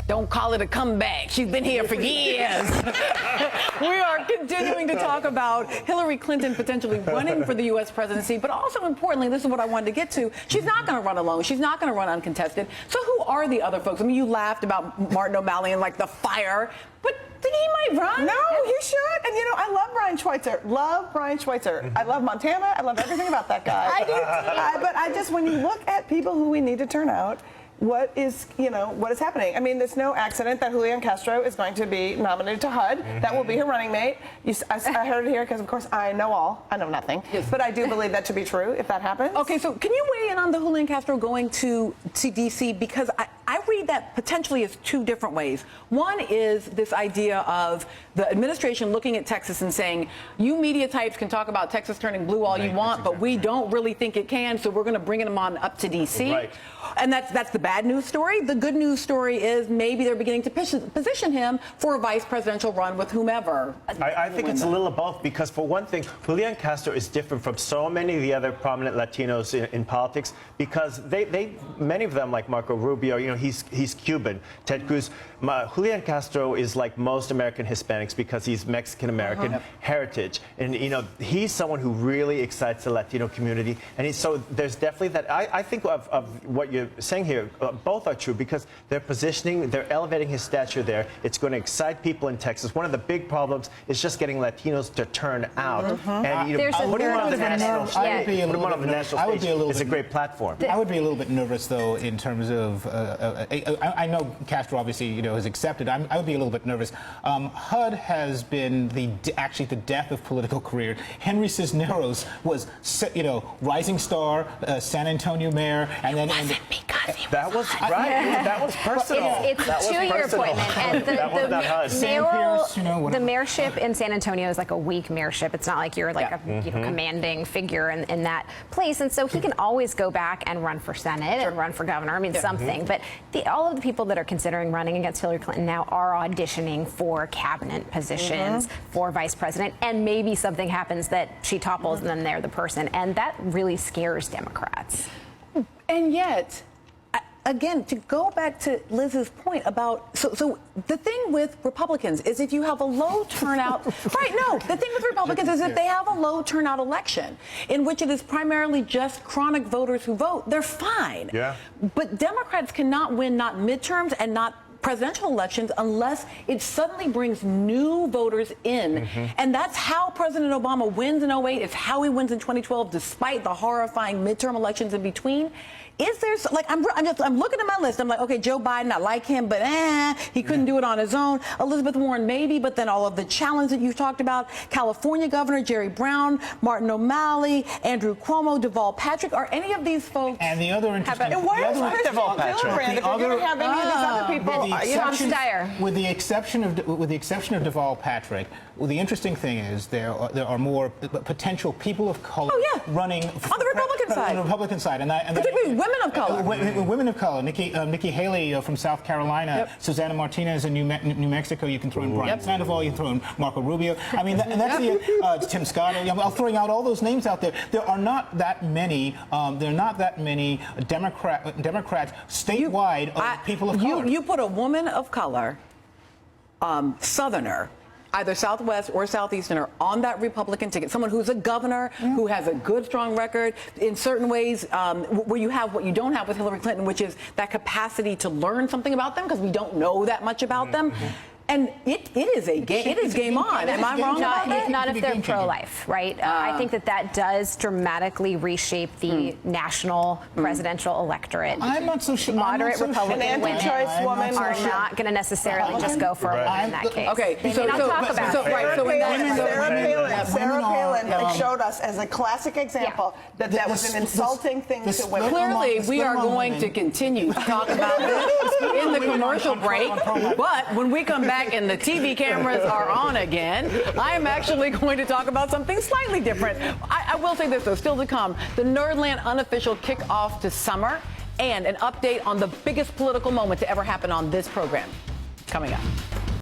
Don't call it a comeback. She's been here for years. We are continuing to talk about Hillary Clinton potentially running for the U.S. presidency, but also importantly, this is what I wanted to get to. She's not going to run alone. She's not going to run uncontested. So who are the other folks? I mean, you laughed about Martin O'Malley and like the fire, but think he might run? No, he should. And, you know, I love Brian Schweitzer. Love Brian Schweitzer. I love Montana. I love everything about that guy. I do too. But I just, when you look at people who we need to turn out, what is happening? I mean, there's no accident that Julian Castro is going to be nominated to HUD. That will be her running mate. I heard it here because, of course, I know all. I know nothing. Yes. But I do believe that to be true if that happens. Okay, so can you weigh in on the Julian Castro going to D.C.? Because I read that potentially as two different ways. One is this idea of the administration looking at Texas and saying, you media types can talk about Texas turning blue all you want, but we don't really think it can, so we're going to bring them on up to D.C. Right. And that's the bad news story. The good news story is maybe they're beginning to position him for a vice presidential run with whomever. I think it's a little of both, because for one thing, Julian Castro is different from so many of the other prominent Latinos in politics, because many of them, like Marco Rubio, you know, he's Cuban. Ted Cruz. Julian Castro is like most American Hispanics because he's Mexican-American heritage. And, you know, he's someone who really excites the Latino community. And so there's definitely that. I think of what you're saying here, both are true, because they're positioning, they're elevating his stature there. It's going to excite people in Texas. One of the big problems is just getting Latinos to turn out. And, you know, putting him on the national stage, it's a great platform. I would be a little bit nervous, though, in terms of, I know Castro obviously, you know, has accepted. I would be a little bit nervous. HUD has been actually the death of political career. Henry Cisneros was, you know, rising star, San Antonio mayor, and then that was right. That was personal. It's a two-year appointment, and the mayorship in San Antonio is like a weak mayorship. It's not like you're like a commanding figure in that place, and so he can always go back and run for Senate and run for governor. I mean, something. But all of the people that are considering running against Hillary Clinton now are auditioning for cabinet positions, for vice president, and maybe something happens that she topples, and then they're the person, and that really scares Democrats. And yet, again, to go back to Liz's point about, so the thing with Republicans is if you have a low turnout, the thing with Republicans is if they have a low turnout election in which it is primarily just chronic voters who vote, they're fine. Yeah. But Democrats cannot win not midterms and not presidential elections unless it suddenly brings new voters in. And that's how President Obama wins in 2008. It's how he wins in 2012, despite the horrifying midterm elections in between. Is there, like, I'm looking at my list. I'm like, okay, Joe Biden, I like him, but he couldn't do it on his own. Elizabeth Warren, maybe, but then all of the challenge that you've talked about. California Governor Jerry Brown, Martin O'Malley, Andrew Cuomo, Deval Patrick. Are any of these folks? And the other interesting... And why is Deval Patrick? If you're going to have any of these other people... With the exception of Deval Patrick, well, the interesting thing is there are more potential people of color running on the Republican side. On the Republican side, and particularly women of color. Women of color. Nikki Haley from South Carolina, Susana Martinez in New Mexico. You can throw in Brian Sandoval. You can throw in Marco Rubio. I mean, and that's the Tim Scott. I'm throwing out all those names out there. There are not that many. There are not that many Democrats statewide of people of color. You put a woman of color, Southerner, either Southwest or Southeasterner, on that Republican ticket, someone who's a governor, who has a good, strong record, in certain ways, where you have what you don't have with Hillary Clinton, which is that capacity to learn something about them, because we don't know that much about them. And it is a game. It is game on. Am I wrong about that? Not if they're pro-life, right? I think that does dramatically reshape the national presidential electorate. I'm not so sure. Moderate Republican women are not going to necessarily just go for a woman in that case. Okay, they may not talk about it. Sarah Palin showed us as a classic example that was an insulting thing to women. Clearly, we are going to continue to talk about this in the commercial break. But when we come back and the TV cameras are on again, I am actually going to talk about something slightly different. I will say this, though, still to come, the Nerdland unofficial kickoff to summer and an update on the biggest political moment to ever happen on this program. Coming up.